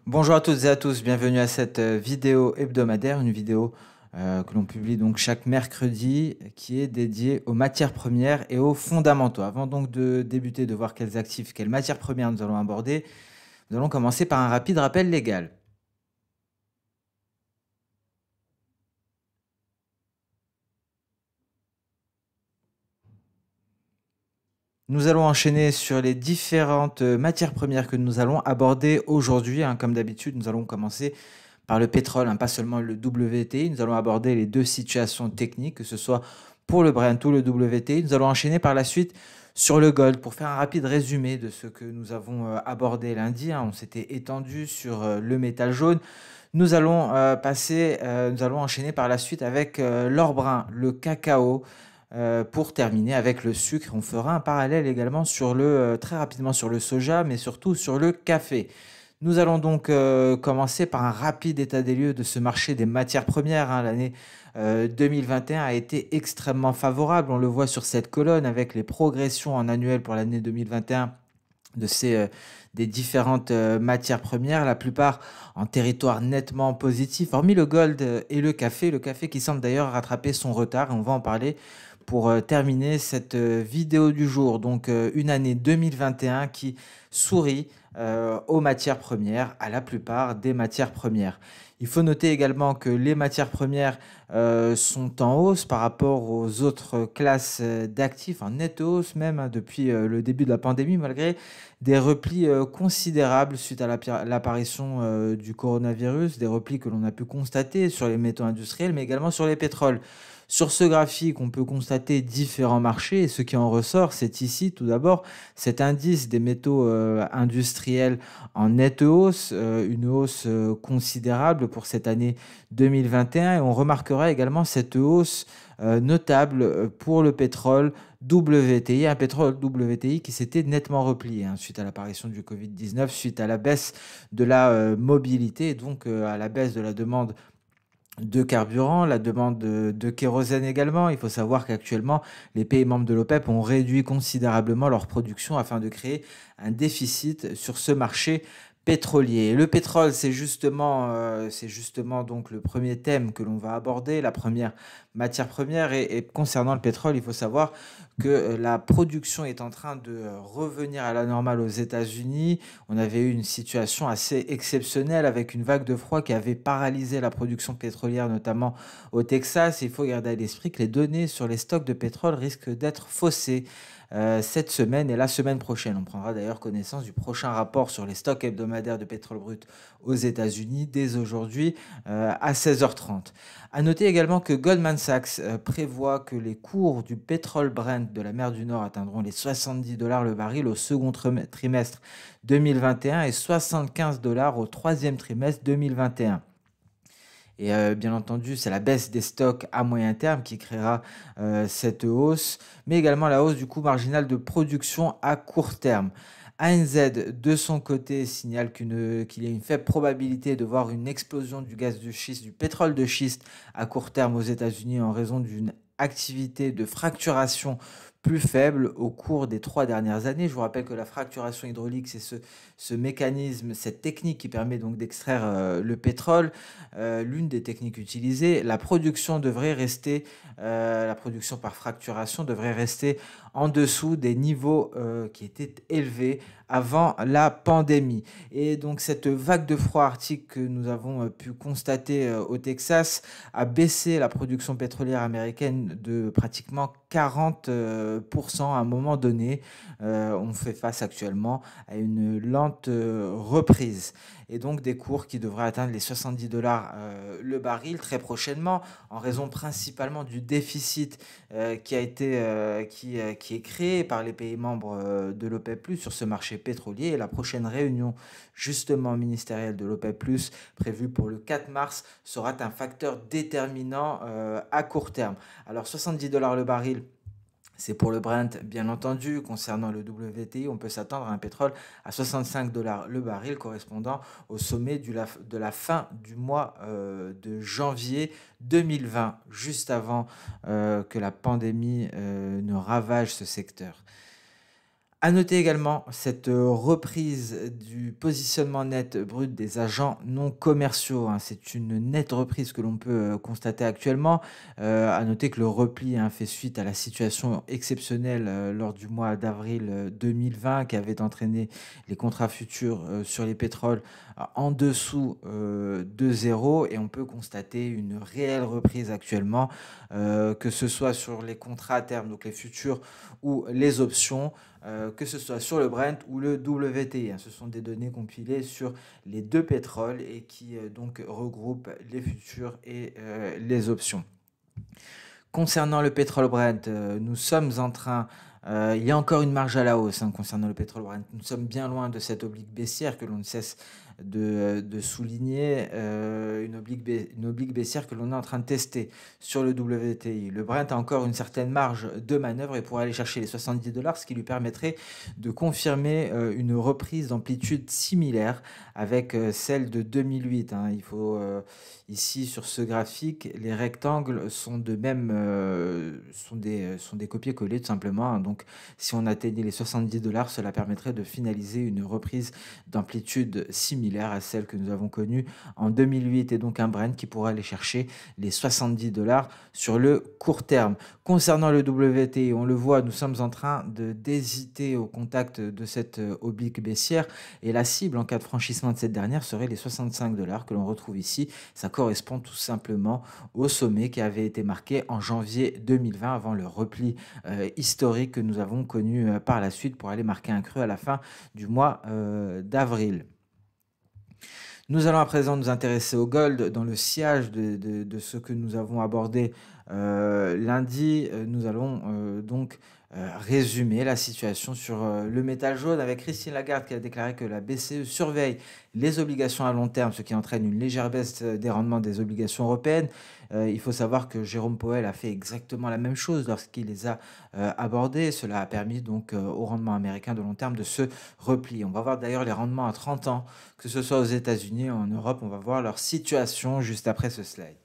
Bonjour à toutes et à tous, bienvenue à cette vidéo hebdomadaire, une vidéo que l'on publie donc chaque mercredi qui est dédiée aux matières premières et aux fondamentaux. Avant donc de débuter, de voir quels actifs, quelles matières premières nous allons aborder, nous allons commencer par un rapide rappel légal. Nous allons enchaîner sur les différentes matières premières que nous allons aborder aujourd'hui. Comme d'habitude, nous allons commencer par le pétrole, pas seulement le WTI. Nous allons aborder les deux situations techniques, que ce soit pour le Brent ou le WTI. Nous allons enchaîner par la suite sur le gold pour faire un rapide résumé de ce que nous avons abordé lundi. On s'était étendu sur le métal jaune. Nous allons nous allons enchaîner par la suite avec l'or brun, le cacao, pour terminer avec le sucre. On fera un parallèle également sur très rapidement sur le soja, mais surtout sur le café. Nous allons donc commencer par un rapide état des lieux de ce marché des matières premières. L'année 2021 a été extrêmement favorable. On le voit sur cette colonne avec les progressions en annuel pour l'année 2021 des différentes matières premières, la plupart en territoire nettement positif, hormis le gold et le café qui semble d'ailleurs rattraper son retard. Et on va en parler pour terminer cette vidéo du jour. Donc une année 2021 qui sourit aux matières premières, à la plupart des matières premières. Il faut noter également que les matières premières sont en hausse par rapport aux autres classes d'actifs, en nette hausse même depuis le début de la pandémie, malgré des replis considérables suite à l'apparition du coronavirus, des replis que l'on a pu constater sur les métaux industriels, mais également sur les pétroles. Sur ce graphique, on peut constater différents marchés et ce qui en ressort, c'est ici tout d'abord cet indice des métaux industriels en nette hausse, une hausse considérable pour cette année 2021 et on remarquera également cette hausse notable pour le pétrole WTI, un pétrole WTI qui s'était nettement replié suite à l'apparition du Covid-19, suite à la baisse de la mobilité et donc à la baisse de la demande de carburant, la demande de kérosène également. Il faut savoir qu'actuellement, les pays membres de l'OPEP ont réduit considérablement leur production afin de créer un déficit sur ce marché pétrolier. Le pétrole, c'est justement donc le premier thème que l'on va aborder, la première matière première. Et concernant le pétrole, il faut savoir que la production est en train de revenir à la normale aux États-Unis. On avait eu une situation assez exceptionnelle avec une vague de froid qui avait paralysé la production pétrolière, notamment au Texas. Il faut garder à l'esprit que les données sur les stocks de pétrole risquent d'être faussées cette semaine et la semaine prochaine. On prendra d'ailleurs connaissance du prochain rapport sur les stocks hebdomadaires de pétrole brut aux États-Unis dès aujourd'hui à 16h30. À noter également que Goldman Sachs prévoit que les cours du pétrole Brent de la mer du Nord atteindront les 70 dollars le baril au second trimestre 2021 et 75 dollars au troisième trimestre 2021. Et bien entendu, c'est la baisse des stocks à moyen terme qui créera cette hausse, mais également la hausse du coût marginal de production à court terme. ANZ, de son côté, signale qu'il y a une faible probabilité de voir une explosion du gaz de schiste, du pétrole de schiste à court terme aux États-Unis en raison d'une activité de fracturation plus faible au cours des 3 dernières années. Je vous rappelle que la fracturation hydraulique, c'est ce mécanisme, cette technique qui permet donc d'extraire le pétrole. L'une des techniques utilisées, la production par fracturation devrait rester en dessous des niveaux qui étaient élevés avant la pandémie. Et donc cette vague de froid arctique que nous avons pu constater au Texas a baissé la production pétrolière américaine de pratiquement 40% à un moment donné. On fait face actuellement à une lente reprise et donc des cours qui devraient atteindre les 70 dollars le baril très prochainement en raison principalement du déficit qui est créé par les pays membres de l'OPEP+, sur ce marché pétrolier. Et la prochaine réunion justement ministérielle de l'OPEP+, prévue pour le 4 mars, sera un facteur déterminant à court terme. Alors 70 dollars le baril, c'est pour le Brent, bien entendu. Concernant le WTI, on peut s'attendre à un pétrole à 65 dollars le baril, correspondant au sommet de la fin du mois de janvier 2020, juste avant que la pandémie ne ravage ce secteur. À noter également cette reprise du positionnement net brut des agents non commerciaux, hein. C'est une nette reprise que l'on peut, constater actuellement. À noter que le repli, hein, fait suite à la situation exceptionnelle, lors du mois d'avril, 2020 qui avait entraîné les contrats futurs, sur les pétroles, en dessous, de 0 et on peut constater une réelle reprise actuellement, que ce soit sur les contrats à terme, donc les futurs ou les options, que ce soit sur le Brent ou le WTI, hein. Ce sont des données compilées sur les 2 pétroles et qui, donc regroupent les futurs et les options. Concernant le pétrole Brent, nous sommes en train il y a encore une marge à la hausse, hein, concernant le pétrole Brent. Nous sommes bien loin de cette oblique baissière que l'on ne cesse de souligner, une oblique baissière que l'on est en train de tester sur le WTI. Le Brent a encore une certaine marge de manœuvre et pourrait aller chercher les 70 $, ce qui lui permettrait de confirmer une reprise d'amplitude similaire avec celle de 2008, hein. Il faut ici sur ce graphique, les rectangles sont de même, sont des copier-coller tout simplement, hein. Donc si on atteignait les 70 $, cela permettrait de finaliser une reprise d'amplitude similaire à celle que nous avons connue en 2008 et donc un Brent qui pourra aller chercher les 70 $ sur le court terme. Concernant le WTI, on le voit, nous sommes en train d'hésiter au contact de cette oblique baissière et la cible en cas de franchissement de cette dernière serait les 65 $ que l'on retrouve ici. Ça correspond tout simplement au sommet qui avait été marqué en janvier 2020 avant le repli historique que nous avons connu par la suite pour aller marquer un creux à la fin du mois d'avril. Nous allons à présent nous intéresser au gold dans le sillage de ce que nous avons abordé lundi. Nous allons donc résumer la situation sur le métal jaune avec Christine Lagarde qui a déclaré que la BCE surveille les obligations à long terme, ce qui entraîne une légère baisse des rendements des obligations européennes. Il faut savoir que Jérôme Powell a fait exactement la même chose lorsqu'il les a abordés. Cela a permis donc au rendement américain de long terme de se replier. On va voir d'ailleurs les rendements à 30 ans, que ce soit aux États-Unis ou en Europe. On va voir leur situation juste après ce slide.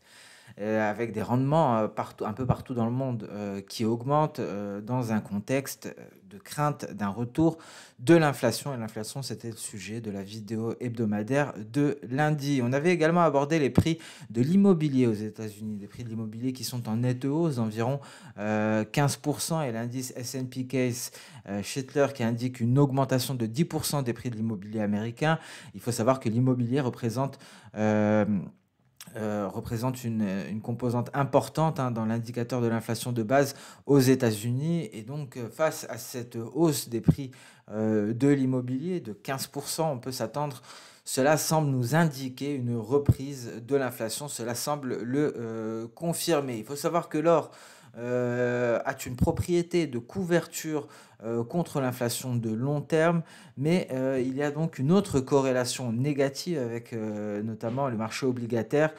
Avec des rendements un peu partout dans le monde qui augmentent dans un contexte de crainte d'un retour de l'inflation. Et l'inflation, c'était le sujet de la vidéo hebdomadaire de lundi. On avait également abordé les prix de l'immobilier aux États-Unis, des prix de l'immobilier qui sont en nette hausse d'environ 15%, et l'indice S&P Case Shiller qui indique une augmentation de 10% des prix de l'immobilier américain. Il faut savoir que l'immobilier représente une composante importante, hein, dans l'indicateur de l'inflation de base aux États-Unis. Et donc, face à cette hausse des prix de l'immobilier de 15%, on peut s'attendre, cela semble nous indiquer une reprise de l'inflation, cela semble le confirmer. Il faut savoir que l'or a une propriété de couverture contre l'inflation de long terme, mais il y a donc une autre corrélation négative avec notamment le marché obligataire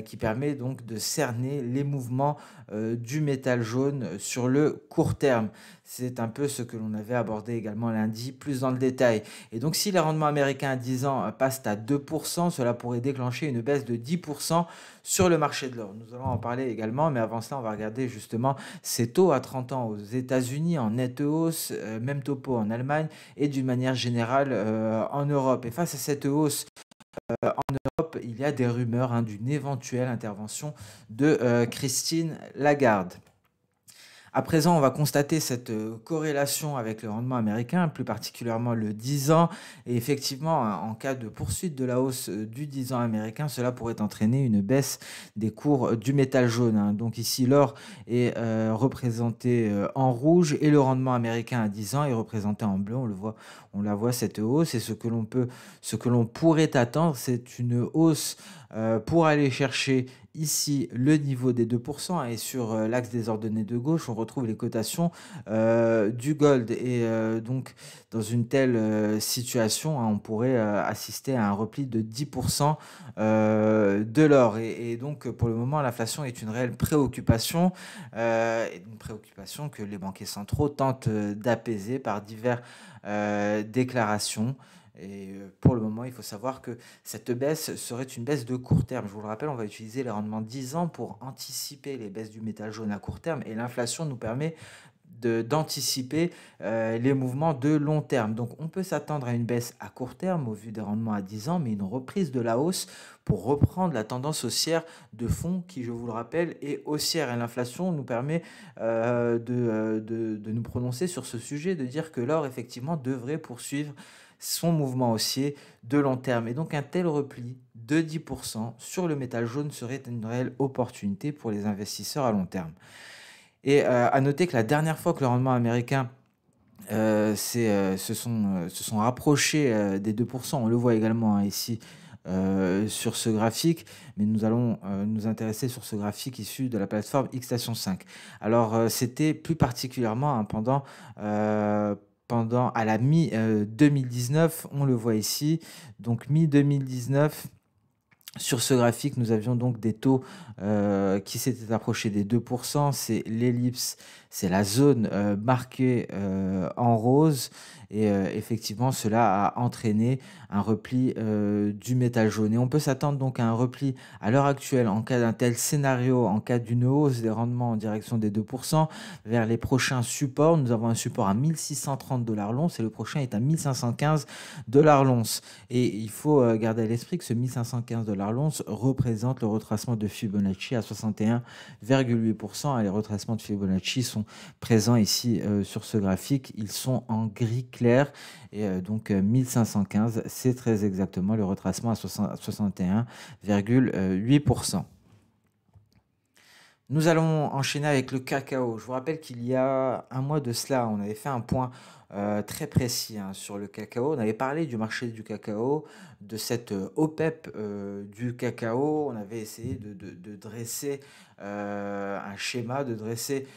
qui permet donc de cerner les mouvements du métal jaune sur le court terme. C'est un peu ce que l'on avait abordé également lundi, plus dans le détail. Et donc si les rendements américains à 10 ans passent à 2%, cela pourrait déclencher une baisse de 10% sur le marché de l'or. Nous allons en parler également, mais avant cela, on va regarder justement ces taux à 30 ans aux États-Unis en nette hausse, même topo en Allemagne et d'une manière générale en Europe. Et face à cette hausse en Europe, il y a des rumeurs, hein, d'une éventuelle intervention de Christine Lagarde. À présent, on va constater cette corrélation avec le rendement américain, plus particulièrement le 10 ans. Et effectivement, en cas de poursuite de la hausse du 10 ans américain, cela pourrait entraîner une baisse des cours du métal jaune, hein. Donc ici, l'or est représenté en rouge et le rendement américain à 10 ans est représenté en bleu. On la voit cette hausse, et ce que l'on pourrait attendre, c'est une hausse pour aller chercher ici le niveau des 2%, et sur l'axe des ordonnées de gauche, on retrouve les cotations du gold. Et donc, dans une telle situation, hein, on pourrait assister à un repli de 10% de l'or. Et donc, pour le moment, l'inflation est une réelle préoccupation, une préoccupation que les banquiers centraux tentent d'apaiser par diverses déclarations. Et pour le moment, il faut savoir que cette baisse serait une baisse de court terme. Je vous le rappelle, on va utiliser les rendements 10 ans pour anticiper les baisses du métal jaune à court terme, et l'inflation nous permet d'anticiper les mouvements de long terme. Donc on peut s'attendre à une baisse à court terme au vu des rendements à 10 ans, mais une reprise de la hausse pour reprendre la tendance haussière de fond qui, je vous le rappelle, est haussière. Et l'inflation nous permet de nous prononcer sur ce sujet, de dire que l'or, effectivement, devrait poursuivre son mouvement haussier de long terme. Et donc un tel repli de 10% sur le métal jaune serait une réelle opportunité pour les investisseurs à long terme. Et à noter que la dernière fois que le rendement américain se sont rapprochés des 2%, on le voit également hein, ici sur ce graphique, mais nous allons nous intéresser sur ce graphique issu de la plateforme Xstation 5. Alors c'était plus particulièrement hein, pendant à la mi-2019, on le voit ici, donc mi-2019, sur ce graphique, nous avions donc des taux qui s'étaient approchés des 2%. C'est l'ellipse, c'est la zone marquée en rose. Et effectivement, cela a entraîné un repli du métal jaune. Et on peut s'attendre donc à un repli à l'heure actuelle, en cas d'un tel scénario, en cas d'une hausse des rendements en direction des 2%, vers les prochains supports. Nous avons un support à 1630$ l'once et le prochain est à 1515$ l'once. Et il faut garder à l'esprit que ce 1515$ l'once représente le retracement de Fibonacci à 61,8%. Et les retracements de Fibonacci sont présents ici sur ce graphique. Ils sont en gris clair. Et donc 1515, c'est très exactement le retracement à 61,8%. Nous allons enchaîner avec le cacao. Je vous rappelle qu'il y a un mois de cela, on avait fait un point très précis hein, sur le cacao. On avait parlé du marché du cacao, de cette OPEP du cacao. On avait essayé de dresser un schéma, de dresser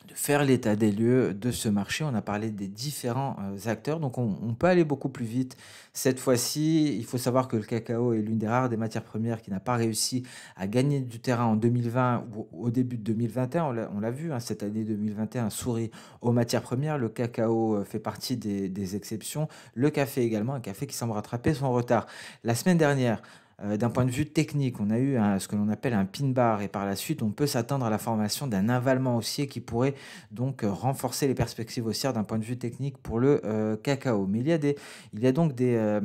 de faire l'état des lieux de ce marché. On a parlé des différents acteurs, donc on peut aller beaucoup plus vite. Cette fois-ci, il faut savoir que le cacao est l'une des rares des matières premières qui n'a pas réussi à gagner du terrain en 2020 ou au début de 2021. On l'a vu, hein, cette année 2021 sourit aux matières premières. Le cacao fait partie des exceptions. Le café également, un café qui semble rattraper son retard. La semaine dernière, d'un point de vue technique, on a eu ce que l'on appelle un pin bar et par la suite, on peut s'attendre à la formation d'un avalement haussier qui pourrait donc renforcer les perspectives haussières d'un point de vue technique pour le cacao. Mais il y a donc des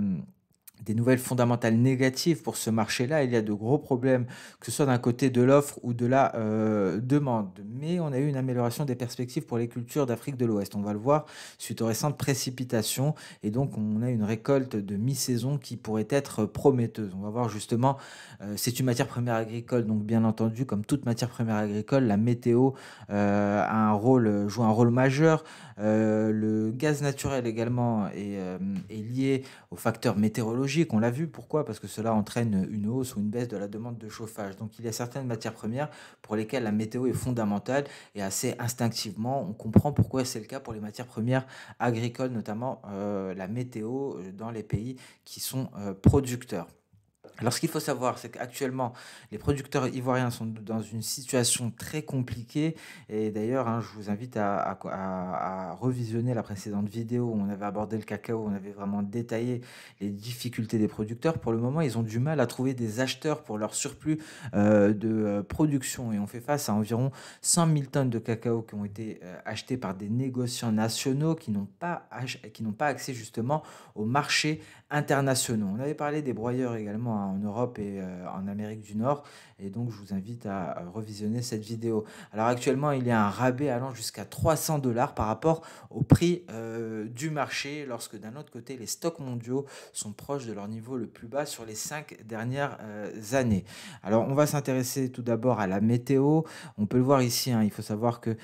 nouvelles fondamentales négatives pour ce marché-là. Il y a de gros problèmes, que ce soit d'un côté de l'offre ou de la demande. Mais on a eu une amélioration des perspectives pour les cultures d'Afrique de l'Ouest. On va le voir suite aux récentes précipitations. Et donc, on a une récolte de mi-saison qui pourrait être prometteuse. On va voir justement, c'est une matière première agricole. Donc, bien entendu, comme toute matière première agricole, la météo joue un rôle majeur. Le gaz naturel également est lié aux facteurs météorologiques. On l'a vu, pourquoi? Parce que cela entraîne une hausse ou une baisse de la demande de chauffage. Donc il y a certaines matières premières pour lesquelles la météo est fondamentale et assez instinctivement, on comprend pourquoi c'est le cas pour les matières premières agricoles, notamment la météo dans les pays qui sont producteurs. Alors, ce qu'il faut savoir, c'est qu'actuellement, les producteurs ivoiriens sont dans une situation très compliquée. Et d'ailleurs, hein, je vous invite à revisionner la précédente vidéo où on avait abordé le cacao, on avait vraiment détaillé les difficultés des producteurs. Pour le moment, ils ont du mal à trouver des acheteurs pour leur surplus de production. Et on fait face à environ 100 000 tonnes de cacao qui ont été achetées par des négociants nationaux qui n'ont pas accès justement au marché internationaux. On avait parlé des broyeurs également hein, en Europe et en Amérique du Nord. Et donc, je vous invite à revisionner cette vidéo. Alors, actuellement, il y a un rabais allant jusqu'à 300$ par rapport au prix du marché, lorsque d'un autre côté, les stocks mondiaux sont proches de leur niveau le plus bas sur les 5 dernières années. Alors, on va s'intéresser tout d'abord à la météo. On peut le voir ici, hein, il faut savoir que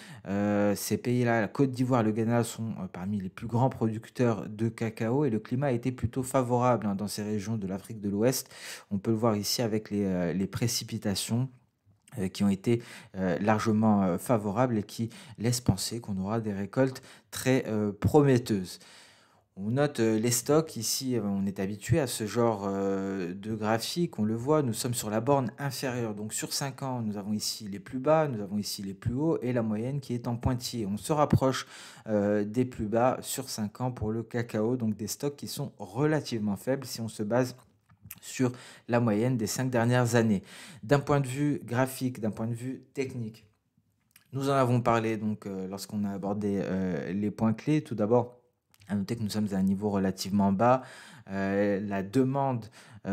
ces pays-là, la Côte d'Ivoire, le Ghana, sont parmi les plus grands producteurs de cacao et le climat a été plutôt favorable hein, dans ces régions de l'Afrique de l'Ouest. On peut le voir ici avec les précipitations qui ont été largement favorables et qui laissent penser qu'on aura des récoltes très prometteuses. On note les stocks, ici on est habitué à ce genre de graphique, on le voit, nous sommes sur la borne inférieure, donc sur 5 ans nous avons ici les plus bas, nous avons ici les plus hauts et la moyenne qui est en pointillé. On se rapproche des plus bas sur 5 ans pour le cacao, donc des stocks qui sont relativement faibles si on se base sur la moyenne des 5 dernières années. D'un point de vue graphique, d'un point de vue technique, Nous en avons parlé donc lorsqu'on a abordé les points clés. Tout d'abord, à noter que nous sommes à un niveau relativement bas. La demande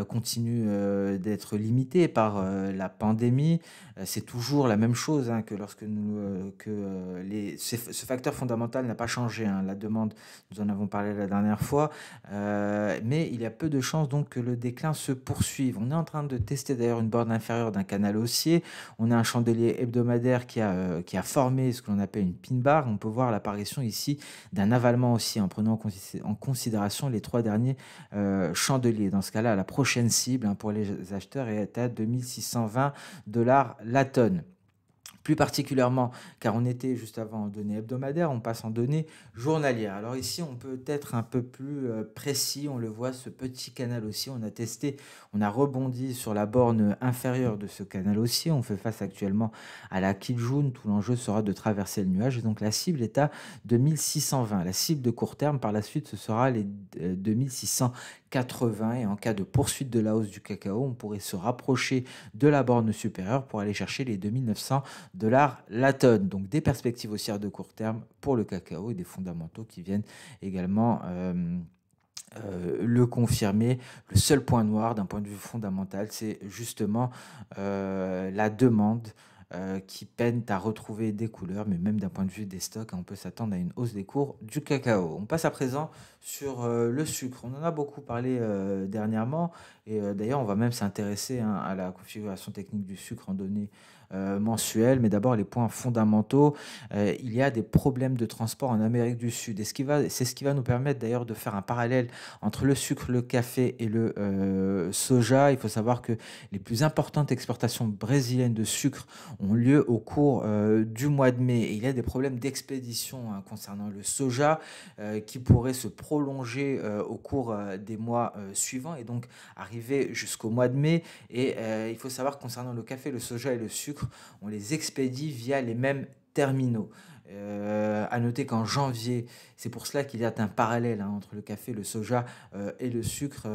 continue d'être limitée par la pandémie. C'est toujours la même chose, hein, que lorsque ce facteur fondamental n'a pas changé, hein. La demande, nous en avons parlé la dernière fois, mais il y a peu de chances donc que le déclin se poursuive. On est en train de tester d'ailleurs une borne inférieure d'un canal haussier. On a un chandelier hebdomadaire qui a formé ce que l'on appelle une pin bar. On peut voir l'apparition ici d'un avalement aussi, en prenant en considération les 3 derniers chandeliers. Dans ce cas-là, la prochaine cible, hein, pour les acheteurs est à 2 620 $ la tonne. Plus particulièrement, car on était juste avant en données hebdomadaires, on passe en données journalières. Alors ici, on peut être un peu plus précis. On le voit, ce petit canal haussier, on a testé, on a rebondi sur la borne inférieure de ce canal haussier. On fait face actuellement à la Kijun. Tout l'enjeu sera de traverser le nuage. Et donc la cible est à 2620. La cible de court terme, par la suite, ce sera les 2680. Et en cas de poursuite de la hausse du cacao, on pourrait se rapprocher de la borne supérieure pour aller chercher les 2900 $ la tonne. Donc des perspectives haussières de court terme pour le cacao et des fondamentaux qui viennent également le confirmer. Le seul point noir d'un point de vue fondamental, c'est justement la demande qui peine à retrouver des couleurs, mais même d'un point de vue des stocks, on peut s'attendre à une hausse des cours du cacao. On passe à présent sur le sucre. On en a beaucoup parlé dernièrement, et d'ailleurs on va même s'intéresser, hein, à la configuration technique du sucre en données mensuelles. Mais d'abord les points fondamentaux. Il y a des problèmes de transport en Amérique du Sud, et c'est ce qui va nous permettre d'ailleurs de faire un parallèle entre le sucre, le café et le soja. Il faut savoir que les plus importantes exportations brésiliennes de sucre ont lieu au cours du mois de mai. Et il y a des problèmes d'expédition, hein, concernant le soja qui pourraient se prolonger au cours des mois suivants, et donc arriver jusqu'au mois de mai. Et il faut savoir que concernant le café, le soja et le sucre, on les expédie via les mêmes terminaux. À noter qu'en janvier, c'est pour cela qu'il y a un parallèle, hein, entre le café, le soja et le sucre,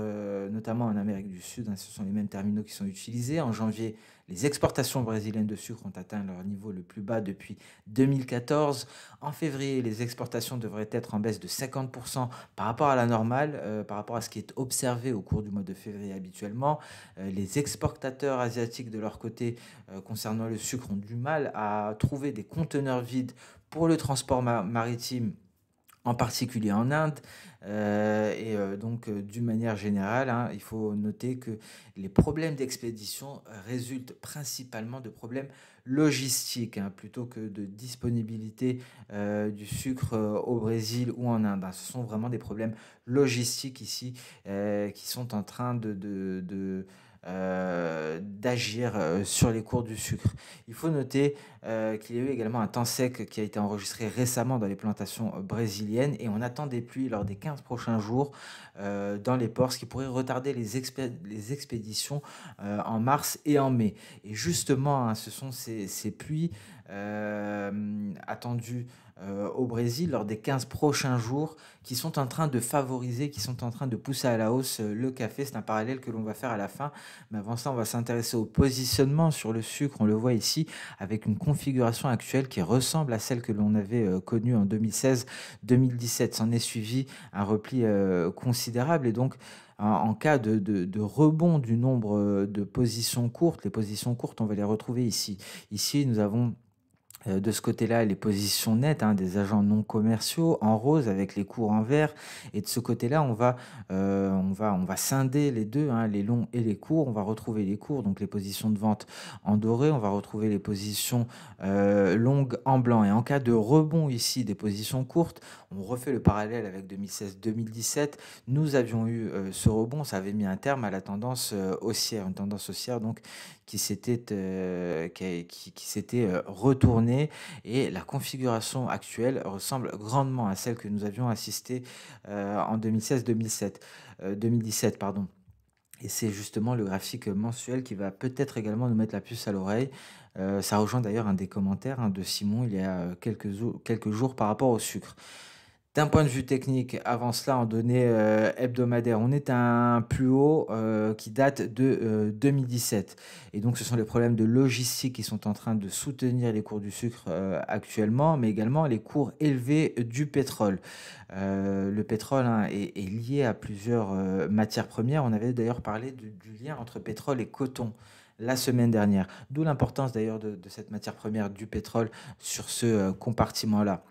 notamment en Amérique du Sud, hein. Ce sont les mêmes terminaux qui sont utilisés. En janvier, les exportations brésiliennes de sucre ont atteint leur niveau le plus bas depuis 2014. En février, les exportations devraient être en baisse de 50% par rapport à la normale, par rapport à ce qui est observé au cours du mois de février habituellement. Les exportateurs asiatiques, de leur côté, concernant le sucre, ont du mal à trouver des conteneurs vides pour le transport maritime, en particulier en Inde. Donc, d'une manière générale, hein, il faut noter que les problèmes d'expédition résultent principalement de problèmes logistiques, hein, plutôt que de disponibilité du sucre au Brésil ou en Inde, hein. Ce sont vraiment des problèmes logistiques ici qui sont en train d'agir sur les cours du sucre. Il faut noter qu'il y a eu également un temps sec qui a été enregistré récemment dans les plantations brésiliennes, et on attend des pluies lors des 15 prochains jours dans les ports, ce qui pourrait retarder les expéditions en mars et en mai. Et justement, hein, ce sont ces pluies attendues au Brésil lors des 15 prochains jours qui sont en train de favoriser, qui sont en train de pousser à la hausse le café. C'est un parallèle que l'on va faire à la fin. Mais avant ça, on va s'intéresser au positionnement sur le sucre. On le voit ici avec une configuration actuelle qui ressemble à celle que l'on avait connue en 2016-2017. S'en est suivi un repli considérable, et donc en cas de rebond du nombre de positions courtes, les positions courtes, on va les retrouver ici. Ici, nous avons de ce côté-là, les positions nettes, hein, des agents non commerciaux en rose avec les cours en vert. Et de ce côté-là, on va scinder les deux, hein, les longs et les courts. On va retrouver les cours, donc les positions de vente en doré. On va retrouver les positions longues en blanc. Et en cas de rebond ici des positions courtes, on refait le parallèle avec 2016-2017. Nous avions eu ce rebond, ça avait mis un terme à la tendance haussière, une tendance haussière donc qui s'était retournée, et la configuration actuelle ressemble grandement à celle que nous avions assistée en 2016-2017, pardon. Et c'est justement le graphique mensuel qui va peut-être également nous mettre la puce à l'oreille. Ça rejoint d'ailleurs un des commentaires, hein, de Simon il y a quelques jours par rapport au sucre. D'un point de vue technique, avant cela, en données, hebdomadaires, on est à un plus haut, qui date de, 2017 et donc ce sont les problèmes de logistique qui sont en train de soutenir les cours du sucre, actuellement, mais également les cours élevés du pétrole. Le pétrole, hein, est lié à plusieurs, matières premières. On avait d'ailleurs parlé du lien entre pétrole et coton la semaine dernière. D'où l'importance d'ailleurs de cette matière première du pétrole sur ce, compartiment-là.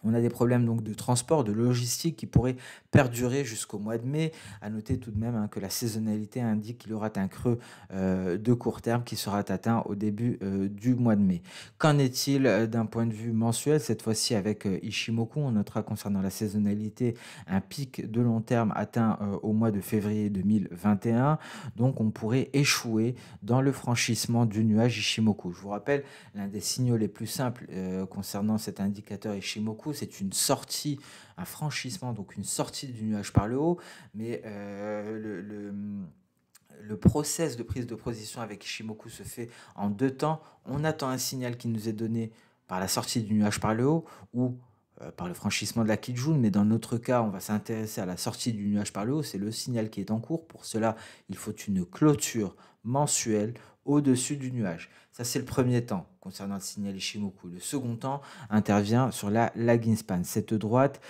On a des problèmes donc de transport, de logistique qui pourraient perdurer jusqu'au mois de mai. À noter tout de même, hein, que la saisonnalité indique qu'il y aura un creux, de court terme qui sera atteint au début, du mois de mai. Qu'en est-il, d'un point de vue mensuel? Cette fois-ci avec, Ishimoku, on notera concernant la saisonnalité un pic de long terme atteint, au mois de février 2021. Donc on pourrait échouer dans le franchissement du nuage Ishimoku. Je vous rappelle, l'un des signaux les plus simples, concernant cet indicateur Ishimoku, c'est une sortie, un franchissement, donc une sortie du nuage par le haut, mais le process de prise de position avec Ishimoku se fait en deux temps. On attend un signal qui nous est donné par la sortie du nuage par le haut ou par le franchissement de la Kijun, mais dans notre cas, on va s'intéresser à la sortie du nuage par le haut. C'est le signal qui est en cours. Pour cela, il faut une clôture mensuelle au-dessus du nuage. Ça, c'est le premier temps concernant le signal Ishimoku. Le second temps intervient sur la lagging span, cette droite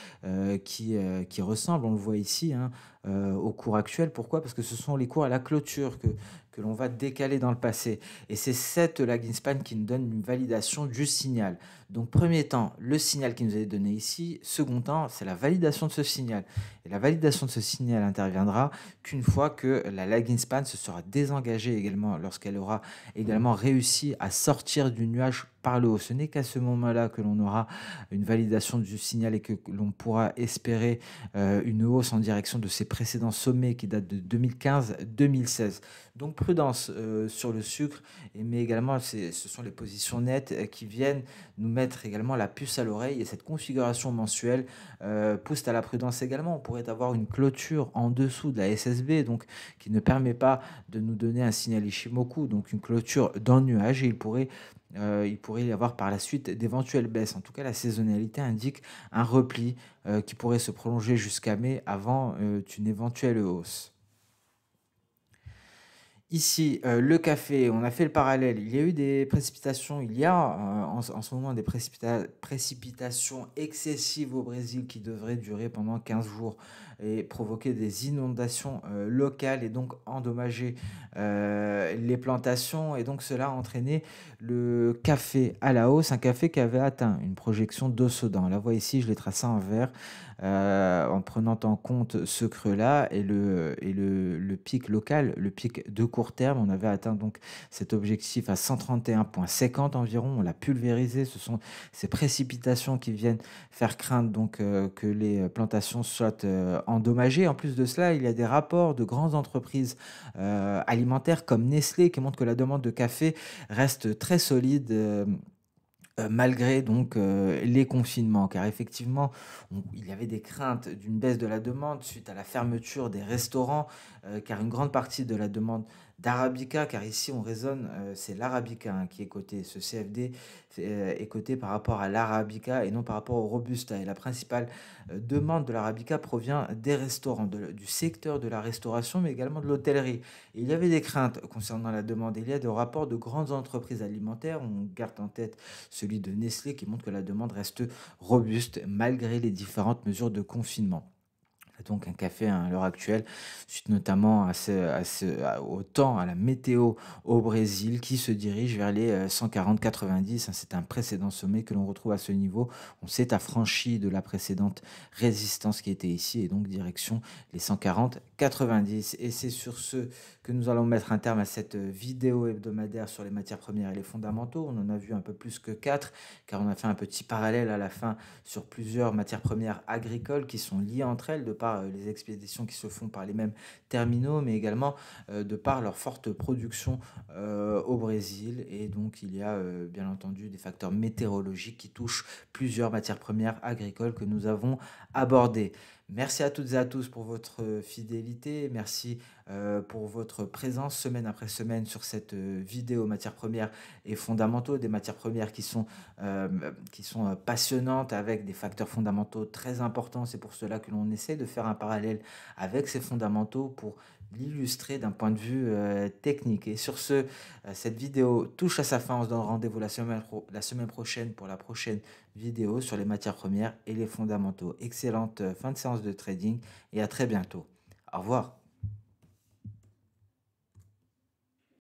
qui ressemble, on le voit ici, hein, au cours actuel. Pourquoi? Parce que ce sont les cours à la clôture que l'on va décaler dans le passé. Et c'est cette lagging span qui nous donne une validation du signal. Donc premier temps, le signal qui nous est donné ici. Second temps, c'est la validation de ce signal. Et la validation de ce signal interviendra qu'une fois que la lagging span se sera désengagée également, lorsqu'elle aura également réussi à sortir du nuage par le haut. Ce n'est qu'à ce moment-là que l'on aura une validation du signal et que l'on pourra espérer une hausse en direction de ces précédents sommets qui datent de 2015-2016. Donc prudence sur le sucre, mais également ce sont les positions nettes qui viennent nous mettre également la puce à l'oreille et cette configuration mensuelle pousse à la prudence également. On pourrait avoir une clôture en dessous de la SSB, donc qui ne permet pas de nous donner un signal Ishimoku, donc une clôture dans le nuage et il pourrait y avoir par la suite d'éventuelles baisses. En tout cas, la saisonnalité indique un repli qui pourrait se prolonger jusqu'à mai avant une éventuelle hausse. Ici, le café, on a fait le parallèle. Il y a eu des précipitations, il y a en ce moment des précipitations excessives au Brésil qui devraient durer pendant 15 jours et provoquer des inondations locales et donc endommager les plantations. Et donc cela a entraîné le café à la hausse, un café qui avait atteint une projection d'Ossodan. La voie ici, je l'ai tracé en vert en prenant en compte ce creux-là et le pic local, le pic de court terme. On avait atteint donc cet objectif à 131,50 environ. On l'a pulvérisé. Ce sont ces précipitations qui viennent faire craindre donc que les plantations soient endommagées. En plus de cela, il y a des rapports de grandes entreprises alimentaires comme Nestlé qui montrent que la demande de café reste très solide. Malgré donc les confinements, car effectivement, il y avait des craintes d'une baisse de la demande suite à la fermeture des restaurants, car une grande partie de la demande d'arabica, car ici on raisonne, c'est l'arabica hein, qui est coté, ce CFD est coté par rapport à l'arabica et non par rapport au robusta. Et la principale demande de l'arabica provient des restaurants, du secteur de la restauration, mais également de l'hôtellerie. Et il y avait des craintes concernant la demande. Il y a des rapports de grandes entreprises alimentaires, on garde en tête celui de Nestlé qui montre que la demande reste robuste malgré les différentes mesures de confinement. Donc un café hein, à l'heure actuelle, suite notamment au temps, à la météo au Brésil qui se dirige vers les 140,90. C'est un précédent sommet que l'on retrouve à ce niveau. On s'est affranchi de la précédente résistance qui était ici et donc direction les 140,90. Et c'est sur ce que nous allons mettre un terme à cette vidéo hebdomadaire sur les matières premières et les fondamentaux. On en a vu un peu plus que 4 car on a fait un petit parallèle à la fin sur plusieurs matières premières agricoles qui sont liées entre elles de par les expéditions qui se font par les mêmes terminaux, mais également de par leur forte production au Brésil. Et donc il y a bien entendu des facteurs météorologiques qui touchent plusieurs matières premières agricoles que nous avons abordées. Merci à toutes et à tous pour votre fidélité. Merci pour votre présence semaine après semaine sur cette vidéo matières premières et fondamentaux, des matières premières qui sont passionnantes avec des facteurs fondamentaux très importants. C'est pour cela que l'on essaie de faire un parallèle avec ces fondamentaux pour l'illustrer d'un point de vue technique. Et sur ce, cette vidéo touche à sa fin. On se donne rendez-vous la semaine prochaine pour la prochaine vidéo sur les matières premières et les fondamentaux. Excellente fin de séance de trading et à très bientôt. Au revoir.